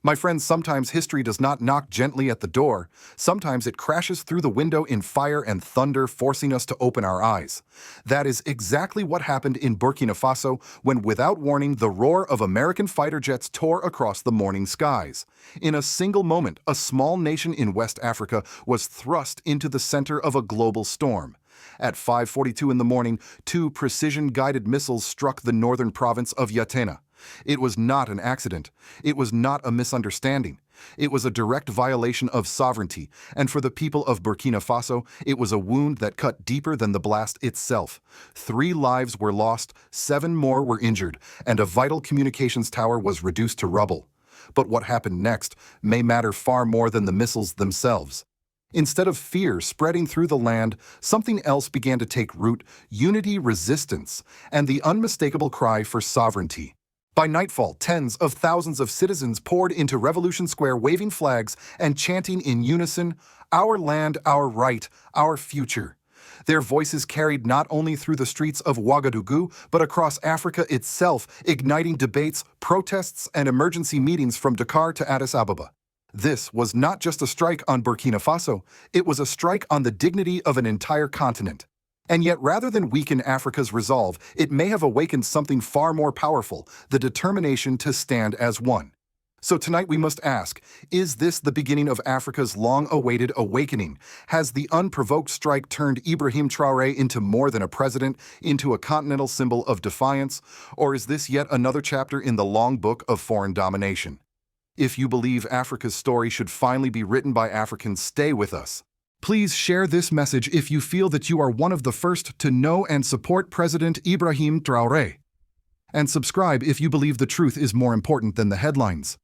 My friends, sometimes history does not knock gently at the door. Sometimes it crashes through the window in fire and thunder, forcing us to open our eyes. That is exactly what happened in Burkina Faso when, without warning, the roar of American fighter jets tore across the morning skies. In a single moment, a small nation in West Africa was thrust into the center of a global storm. At 5:42 in the morning, two precision-guided missiles struck the northern province of Yatena. It was not an accident. It was not a misunderstanding. It was a direct violation of sovereignty, and for the people of Burkina Faso, it was a wound that cut deeper than the blast itself. 3 lives were lost, 7 more were injured, and a vital communications tower was reduced to rubble. But what happened next may matter far more than the missiles themselves. Instead of fear spreading through the land, something else began to take root: unity, resistance, and the unmistakable cry for sovereignty. By nightfall, tens of thousands of citizens poured into Revolution Square waving flags and chanting in unison, "Our land, our right, our future." Their voices carried not only through the streets of Ouagadougou, but across Africa itself, igniting debates, protests, and emergency meetings from Dakar to Addis Ababa. This was not just a strike on Burkina Faso, it was a strike on the dignity of an entire continent. And yet, rather than weaken Africa's resolve, it may have awakened something far more powerful: the determination to stand as one. So tonight we must ask, is this the beginning of Africa's long-awaited awakening? Has the unprovoked strike turned Ibrahim Traoré into more than a president, into a continental symbol of defiance? Or is this yet another chapter in the long book of foreign domination? If you believe Africa's story should finally be written by Africans, stay with us. Please share this message if you feel that you are one of the first to know and support President Ibrahim Traoré. And subscribe if you believe the truth is more important than the headlines.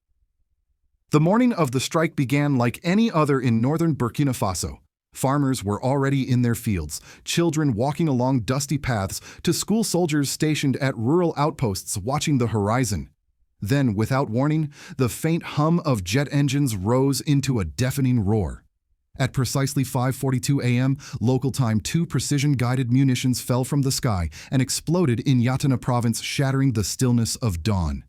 The morning of the strike began like any other in northern Burkina Faso. Farmers were already in their fields, children walking along dusty paths, to school soldiers stationed at rural outposts watching the horizon. Then, without warning, the faint hum of jet engines rose into a deafening roar. At precisely 5:42 a.m. local time, 2 precision-guided munitions fell from the sky and exploded in Yatena province, shattering the stillness of dawn.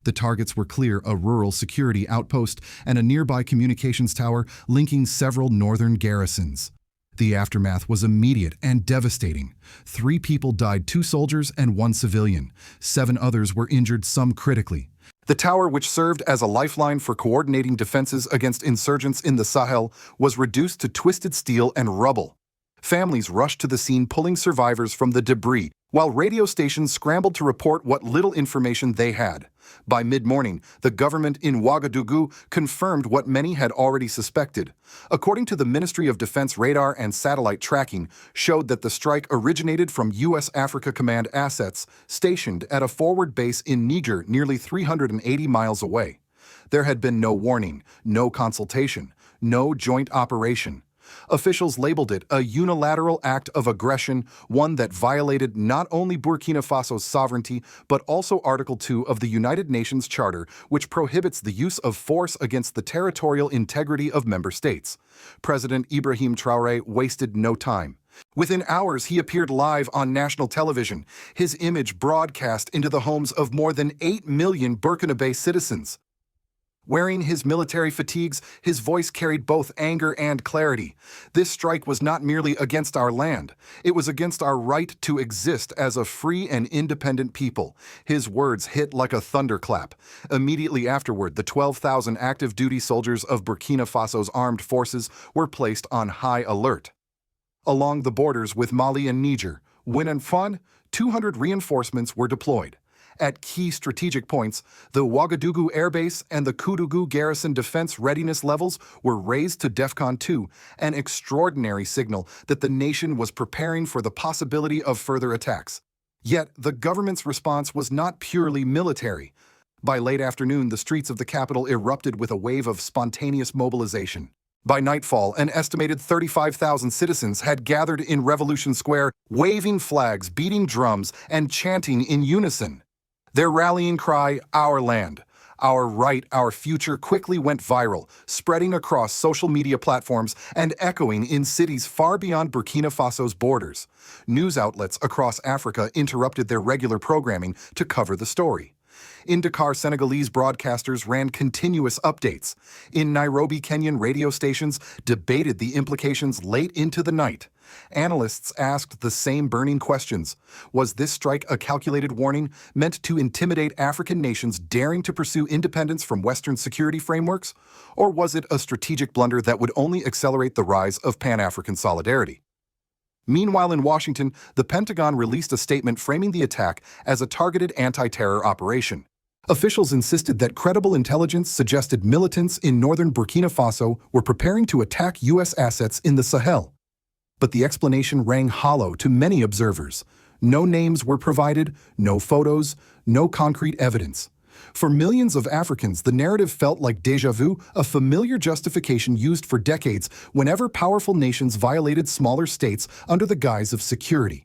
The targets were clear: a rural security outpost and a nearby communications tower linking several northern garrisons. The aftermath was immediate and devastating. 3 people died: 2 soldiers and 1 civilian. 7 others were injured, some critically. The tower, which served as a lifeline for coordinating defenses against insurgents in the Sahel, was reduced to twisted steel and rubble. Families rushed to the scene, pulling survivors from the debris, while radio stations scrambled to report what little information they had. By mid-morning, the government in Ouagadougou confirmed what many had already suspected. According to the Ministry of Defense, radar and satellite tracking showed that the strike originated from U.S. Africa Command assets stationed at a forward base in Niger, nearly 380 miles away. There had been no warning, no consultation, no joint operation. Officials labeled it a unilateral act of aggression, one that violated not only Burkina Faso's sovereignty, but also Article 2 of the United Nations Charter, which prohibits the use of force against the territorial integrity of member states. President Ibrahim Traoré wasted no time. Within hours, he appeared live on national television, his image broadcast into the homes of more than 8 million Burkinabe citizens. Wearing his military fatigues, his voice carried both anger and clarity. This strike was not merely against our land. It was against our right to exist as a free and independent people. His words hit like a thunderclap. Immediately afterward, the 12,000 active duty soldiers of Burkina Faso's armed forces were placed on high alert. Along the borders with Mali and Niger, Win and Fon, 200 reinforcements were deployed. At key strategic points, the Ouagadougou airbase and the Koudougou garrison defense readiness levels were raised to DEFCON 2, an extraordinary signal that the nation was preparing for the possibility of further attacks. Yet, the government's response was not purely military. By late afternoon, the streets of the capital erupted with a wave of spontaneous mobilization. By nightfall, an estimated 35,000 citizens had gathered in Revolution Square, waving flags, beating drums, and chanting in unison. Their rallying cry, "Our land, our right, our future," quickly went viral, spreading across social media platforms and echoing in cities far beyond Burkina Faso's borders. News outlets across Africa interrupted their regular programming to cover the story. In Dakar, Senegalese broadcasters ran continuous updates. In Nairobi, Kenyan radio stations debated the implications late into the night. Analysts asked the same burning questions. Was this strike a calculated warning meant to intimidate African nations daring to pursue independence from Western security frameworks? Or was it a strategic blunder that would only accelerate the rise of Pan-African solidarity? Meanwhile, in Washington, the Pentagon released a statement framing the attack as a targeted anti-terror operation. Officials insisted that credible intelligence suggested militants in northern Burkina Faso were preparing to attack U.S. assets in the Sahel. But the explanation rang hollow to many observers. No names were provided, no photos, no concrete evidence. For millions of Africans, the narrative felt like déjà vu, a familiar justification used for decades whenever powerful nations violated smaller states under the guise of security.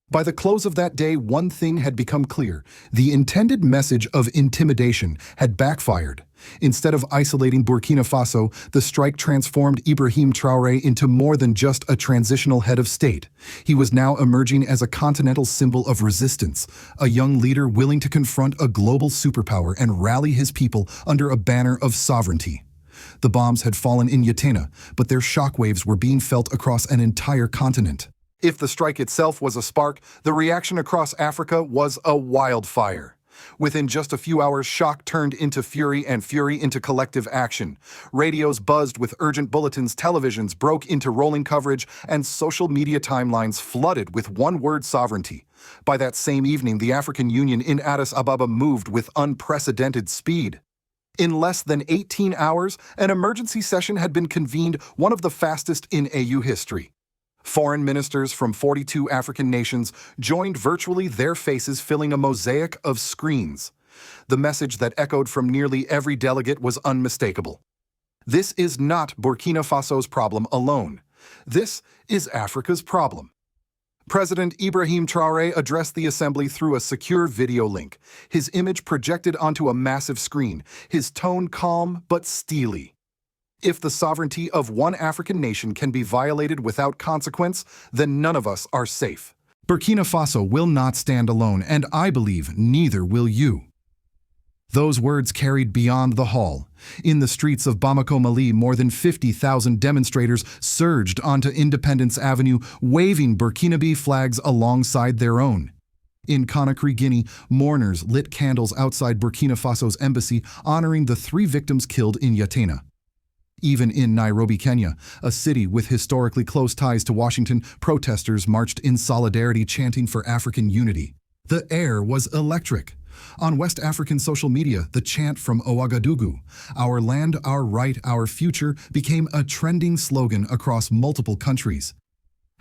By the close of that day, one thing had become clear. The intended message of intimidation had backfired. Instead of isolating Burkina Faso, the strike transformed Ibrahim Traoré into more than just a transitional head of state. He was now emerging as a continental symbol of resistance, a young leader willing to confront a global superpower and rally his people under a banner of sovereignty. The bombs had fallen in Yatena, but their shockwaves were being felt across an entire continent. If the strike itself was a spark, the reaction across Africa was a wildfire. Within just a few hours, shock turned into fury and fury into collective action. Radios buzzed with urgent bulletins, televisions broke into rolling coverage, and social media timelines flooded with one-word sovereignty. By that same evening, the African Union in Addis Ababa moved with unprecedented speed. In less than 18 hours, an emergency session had been convened, one of the fastest in AU history. Foreign ministers from 42 African nations joined virtually, their faces filling a mosaic of screens. The message that echoed from nearly every delegate was unmistakable. This is not Burkina Faso's problem alone. This is Africa's problem. President Ibrahim Traoré addressed the assembly through a secure video link, his image projected onto a massive screen, his tone calm but steely. If the sovereignty of one African nation can be violated without consequence, then none of us are safe. Burkina Faso will not stand alone, and I believe neither will you. Those words carried beyond the hall. In the streets of Bamako, Mali, more than 50,000 demonstrators surged onto Independence Avenue, waving Burkinabe flags alongside their own. In Conakry, Guinea, mourners lit candles outside Burkina Faso's embassy, honoring the 3 victims killed in Yatena. Even in Nairobi, Kenya, a city with historically close ties to Washington, protesters marched in solidarity, chanting for African unity. The air was electric. On West African social media, the chant from Ouagadougou, "Our land, our right, our future," became a trending slogan across multiple countries.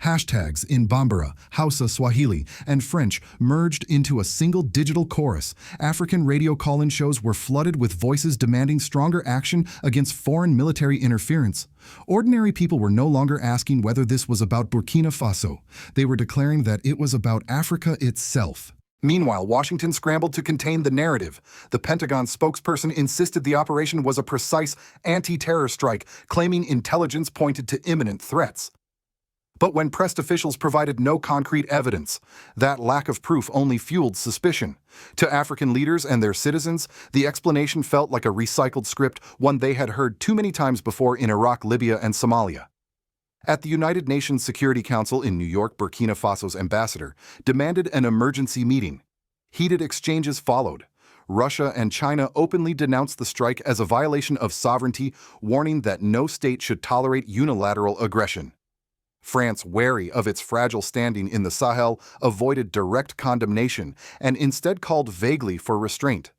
Hashtags in Bambara, Hausa, Swahili, and French merged into a single digital chorus. African radio call-in shows were flooded with voices demanding stronger action against foreign military interference. Ordinary people were no longer asking whether this was about Burkina Faso. They were declaring that it was about Africa itself. Meanwhile, Washington scrambled to contain the narrative. The Pentagon spokesperson insisted the operation was a precise anti-terror strike, claiming intelligence pointed to imminent threats. But when pressed, officials provided no concrete evidence. That lack of proof only fueled suspicion. To African leaders and their citizens, the explanation felt like a recycled script, one they had heard too many times before in Iraq, Libya, and Somalia. At the United Nations Security Council in New York, Burkina Faso's ambassador demanded an emergency meeting. Heated exchanges followed. Russia and China openly denounced the strike as a violation of sovereignty, warning that no state should tolerate unilateral aggression. France, wary of its fragile standing in the Sahel, avoided direct condemnation and instead called vaguely for restraint.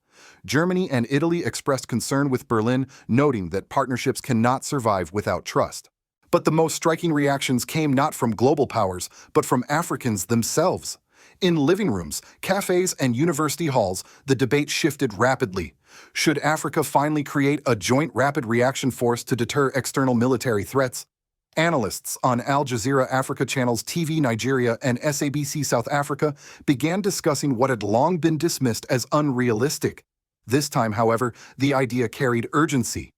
Germany and Italy expressed concern with Berlin, noting that partnerships cannot survive without trust. But the most striking reactions came not from global powers, but from Africans themselves. In living rooms, cafes, and university halls, the debate shifted rapidly. Should Africa finally create a joint rapid reaction force to deter external military threats? Analysts on Al Jazeera Africa channels TV Nigeria and SABC South Africa began discussing what had long been dismissed as unrealistic. This time, however, the idea carried urgency.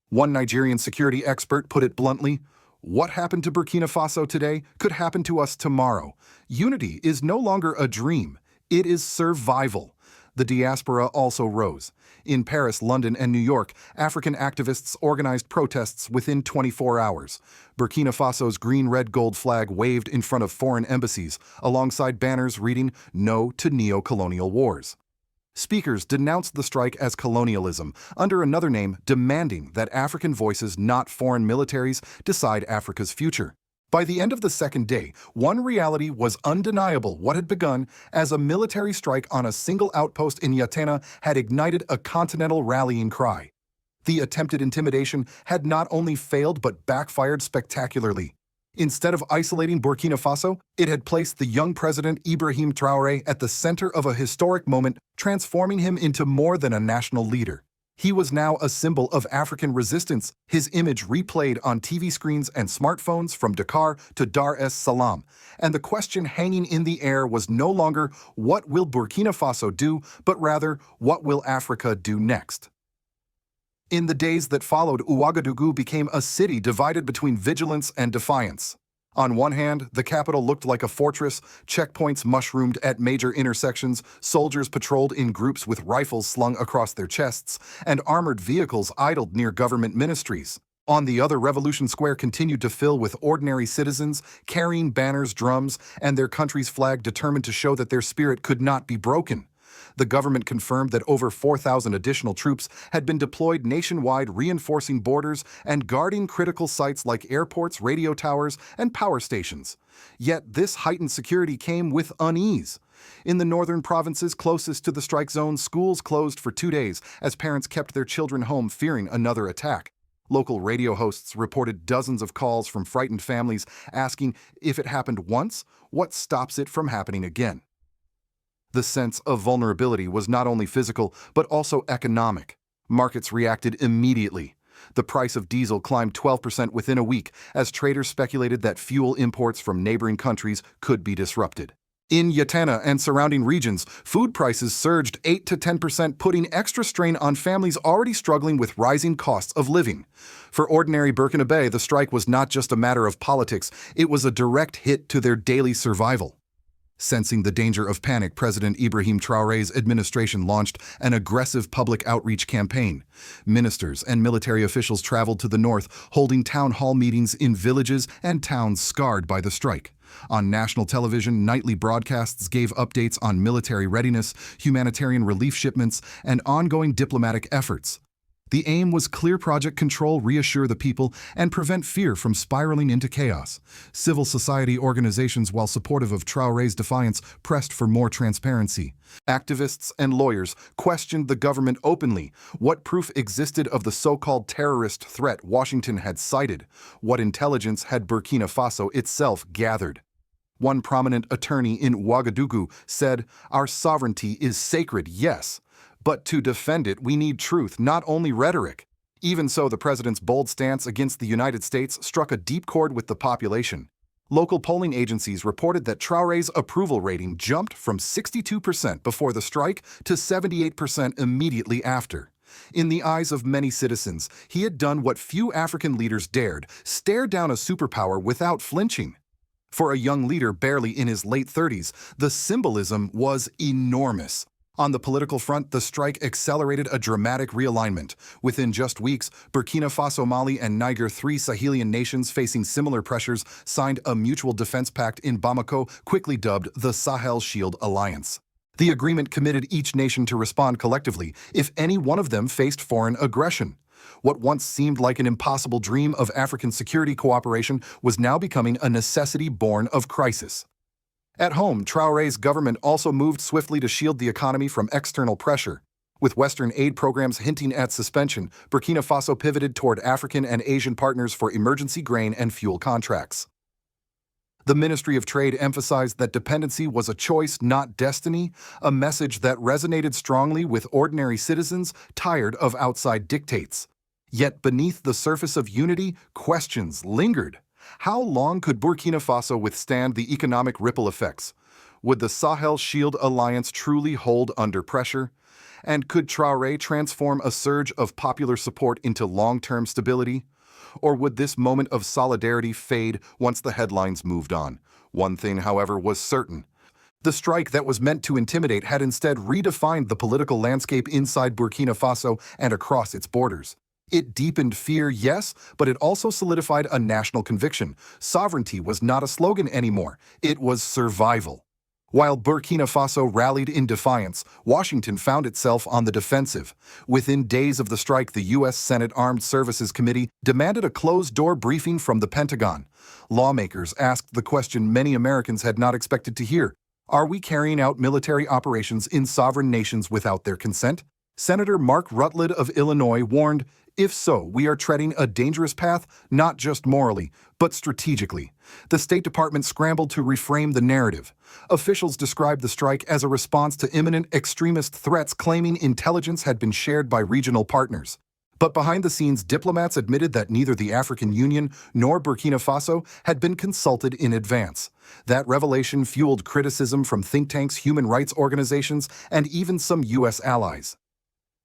One Nigerian security expert put it bluntly, "What happened to Burkina Faso today could happen to us tomorrow. Unity is no longer a dream, it is survival." The diaspora also rose. In Paris, London, and New York, African activists organized protests within 24 hours. Burkina Faso's green-red-gold flag waved in front of foreign embassies, alongside banners reading "No to Neo-Colonial Wars." Speakers denounced the strike as colonialism, under another name demanding that African voices, not foreign militaries, decide Africa's future. By the end of the second day, one reality was undeniable. What had begun as a military strike on a single outpost in Yatena had ignited a continental rallying cry. The attempted intimidation had not only failed but backfired spectacularly. Instead of isolating Burkina Faso, it had placed the young president Ibrahim Traoré at the center of a historic moment, transforming him into more than a national leader. He was now a symbol of African resistance, his image replayed on TV screens and smartphones from Dakar to Dar es Salaam. And the question hanging in the air was no longer, what will Burkina Faso do, but rather, what will Africa do next? In the days that followed, Ouagadougou became a city divided between vigilance and defiance. On one hand, the capital looked like a fortress, checkpoints mushroomed at major intersections, soldiers patrolled in groups with rifles slung across their chests, and armored vehicles idled near government ministries. On the other, Revolution Square continued to fill with ordinary citizens, carrying banners, drums, and their country's flag, determined to show that their spirit could not be broken. The government confirmed that over 4,000 additional troops had been deployed nationwide, reinforcing borders and guarding critical sites like airports, radio towers, and power stations. Yet this heightened security came with unease. In the northern provinces closest to the strike zone, schools closed for 2 days as parents kept their children home, fearing another attack. Local radio hosts reported dozens of calls from frightened families asking, if it happened once, what stops it from happening again? The sense of vulnerability was not only physical, but also economic. Markets reacted immediately. The price of diesel climbed 12% within a week as traders speculated that fuel imports from neighboring countries could be disrupted. In Yatena and surrounding regions, food prices surged 8 to 10%, putting extra strain on families already struggling with rising costs of living. For ordinary Burkinabe, the strike was not just a matter of politics, it was a direct hit to their daily survival. Sensing the danger of panic, President Ibrahim Traoré's administration launched an aggressive public outreach campaign. Ministers and military officials traveled to the north, holding town hall meetings in villages and towns scarred by the strike. On national television, nightly broadcasts gave updates on military readiness, humanitarian relief shipments, and ongoing diplomatic efforts. The aim was clear project control, reassure the people, and prevent fear from spiraling into chaos. Civil society organizations, while supportive of Traoré's defiance, pressed for more transparency. Activists and lawyers questioned the government openly. What proof existed of the so-called terrorist threat Washington had cited? What intelligence had Burkina Faso itself gathered? One prominent attorney in Ouagadougou said, "Our sovereignty is sacred, yes. But to defend it, we need truth, not only rhetoric." Even so, the president's bold stance against the United States struck a deep chord with the population. Local polling agencies reported that Traoré's approval rating jumped from 62% before the strike to 78% immediately after. In the eyes of many citizens, he had done what few African leaders dared: stare down a superpower without flinching. For a young leader barely in his late 30s, the symbolism was enormous. On the political front, the strike accelerated a dramatic realignment. Within just weeks, Burkina Faso, Mali, and Niger, 3 Sahelian nations facing similar pressures, signed a mutual defense pact in Bamako, quickly dubbed the Sahel Shield Alliance. The agreement committed each nation to respond collectively if any one of them faced foreign aggression. What once seemed like an impossible dream of African security cooperation was now becoming a necessity born of crisis. At home, Traoré's government also moved swiftly to shield the economy from external pressure. With Western aid programs hinting at suspension, Burkina Faso pivoted toward African and Asian partners for emergency grain and fuel contracts. The Ministry of Trade emphasized that dependency was a choice, not destiny, a message that resonated strongly with ordinary citizens tired of outside dictates. Yet beneath the surface of unity, questions lingered. How long could Burkina Faso withstand the economic ripple effects? Would the Sahel Shield Alliance truly hold under pressure? And could Traoré transform a surge of popular support into long-term stability? Or would this moment of solidarity fade once the headlines moved on? One thing, however, was certain. The strike that was meant to intimidate had instead redefined the political landscape inside Burkina Faso and across its borders. It deepened fear, yes, but it also solidified a national conviction. Sovereignty was not a slogan anymore, it was survival. While Burkina Faso rallied in defiance, Washington found itself on the defensive. Within days of the strike, the U.S. Senate Armed Services Committee demanded a closed-door briefing from the Pentagon. Lawmakers asked the question many Americans had not expected to hear. Are we carrying out military operations in sovereign nations without their consent? Senator Mark Rutledge of Illinois warned, if so, we are treading a dangerous path, not just morally, but strategically. The State Department scrambled to reframe the narrative. Officials described the strike as a response to imminent extremist threats, claiming intelligence had been shared by regional partners. But behind the scenes, diplomats admitted that neither the African Union nor Burkina Faso had been consulted in advance. That revelation fueled criticism from think tanks, human rights organizations, and even some U.S. allies.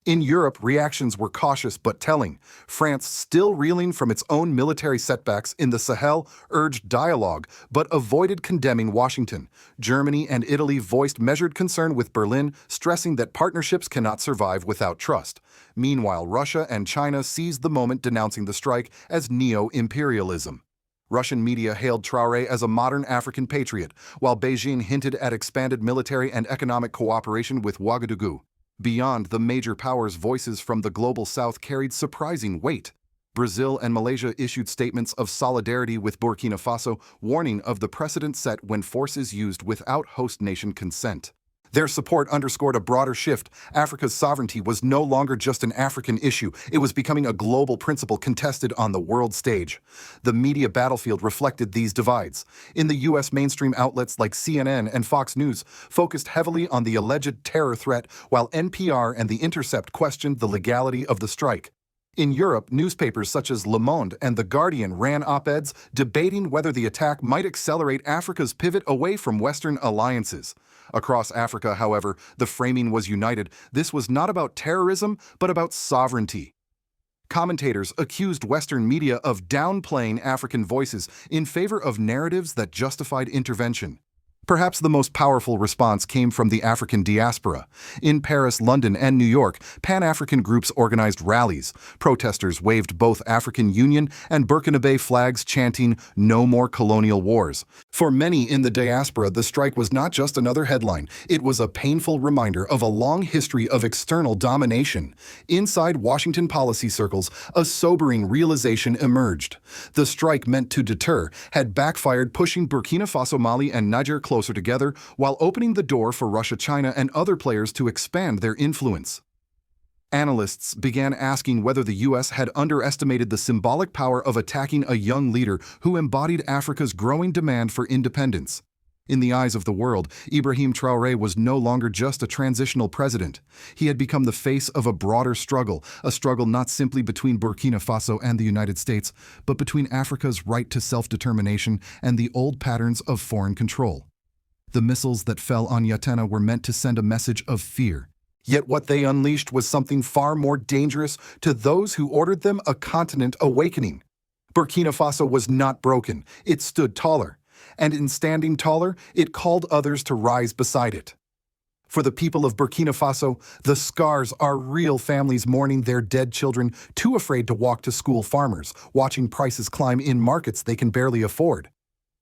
In Europe, reactions were cautious but telling. France, still reeling from its own military setbacks in the Sahel, urged dialogue but avoided condemning Washington. Germany and Italy voiced measured concern with Berlin, stressing that partnerships cannot survive without trust. Meanwhile, Russia and China seized the moment, denouncing the strike as neo-imperialism. Russian media hailed Traore as a modern African patriot, while Beijing hinted at expanded military and economic cooperation with Ouagadougou. Beyond the major powers, voices from the global south carried surprising weight. Brazil and Malaysia issued statements of solidarity with Burkina Faso, warning of the precedent set when force is used without host nation consent. Their support underscored a broader shift. Africa's sovereignty was no longer just an African issue. It was becoming a global principle contested on the world stage. The media battlefield reflected these divides. In the U.S., mainstream outlets like CNN and Fox News focused heavily on the alleged terror threat, while NPR and The Intercept questioned the legality of the strike. In Europe, newspapers such as Le Monde and The Guardian ran op-eds debating whether the attack might accelerate Africa's pivot away from Western alliances. Across Africa, however, the framing was united. This was not about terrorism, but about sovereignty. Commentators accused Western media of downplaying African voices in favor of narratives that justified intervention. Perhaps the most powerful response came from the African diaspora. In Paris, London, and New York, Pan-African groups organized rallies. Protesters waved both African Union and Burkinabe flags, chanting, "No more colonial wars." For many in the diaspora, the strike was not just another headline. It was a painful reminder of a long history of external domination. Inside Washington policy circles, a sobering realization emerged. The strike, meant to deter, had backfired, pushing Burkina Faso, Mali, and Niger closer together, while opening the door for Russia, China, and other players to expand their influence. Analysts began asking whether the U.S. had underestimated the symbolic power of attacking a young leader who embodied Africa's growing demand for independence. In the eyes of the world, Ibrahim Traoré was no longer just a transitional president. He had become the face of a broader struggle, a struggle not simply between Burkina Faso and the United States, but between Africa's right to self-determination and the old patterns of foreign control. The missiles that fell on Yatena were meant to send a message of fear. Yet what they unleashed was something far more dangerous to those who ordered them: a continent awakening. Burkina Faso was not broken, it stood taller. And in standing taller, it called others to rise beside it. For the people of Burkina Faso, the scars are real: families mourning their dead children, too afraid to walk to school, farmers watching prices climb in markets they can barely afford.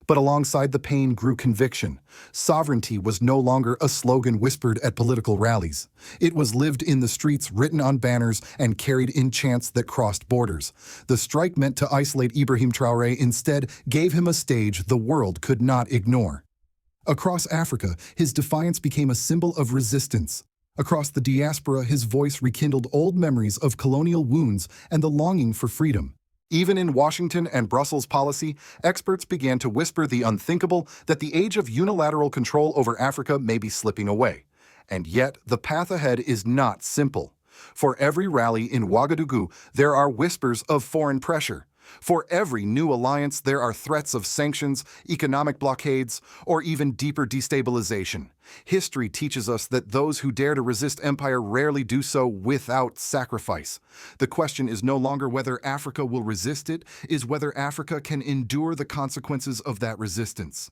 But alongside the pain grew conviction. Sovereignty was no longer a slogan whispered at political rallies. It was lived in the streets, written on banners, and carried in chants that crossed borders. The strike, meant to isolate Ibrahim Traoré, instead gave him a stage the world could not ignore. Across Africa, his defiance became a symbol of resistance. Across the diaspora, his voice rekindled old memories of colonial wounds and the longing for freedom. Even in Washington and Brussels policy, experts began to whisper the unthinkable, that the age of unilateral control over Africa may be slipping away. And yet, the path ahead is not simple. For every rally in Ouagadougou, there are whispers of foreign pressure. For every new alliance, there are threats of sanctions, economic blockades, or even deeper destabilization. History teaches us that those who dare to resist empire rarely do so without sacrifice. The question is no longer whether Africa will resist, it is whether Africa can endure the consequences of that resistance.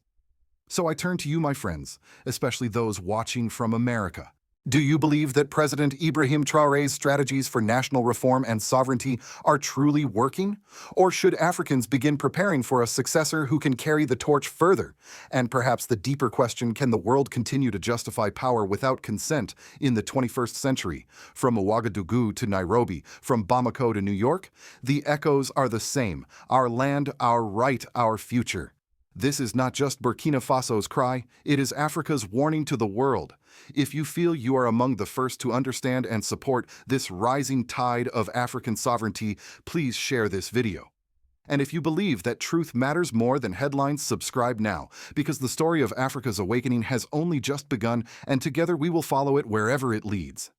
So I turn to you, my friends, especially those watching from America. Do you believe that President Ibrahim Traoré's strategies for national reform and sovereignty are truly working? Or should Africans begin preparing for a successor who can carry the torch further? And perhaps the deeper question, can the world continue to justify power without consent in the 21st century? From Ouagadougou to Nairobi, from Bamako to New York, the echoes are the same: our land, our right, our future. This is not just Burkina Faso's cry, it is Africa's warning to the world. If you feel you are among the first to understand and support this rising tide of African sovereignty, please share this video. And if you believe that truth matters more than headlines, subscribe now, because the story of Africa's awakening has only just begun, and together we will follow it wherever it leads.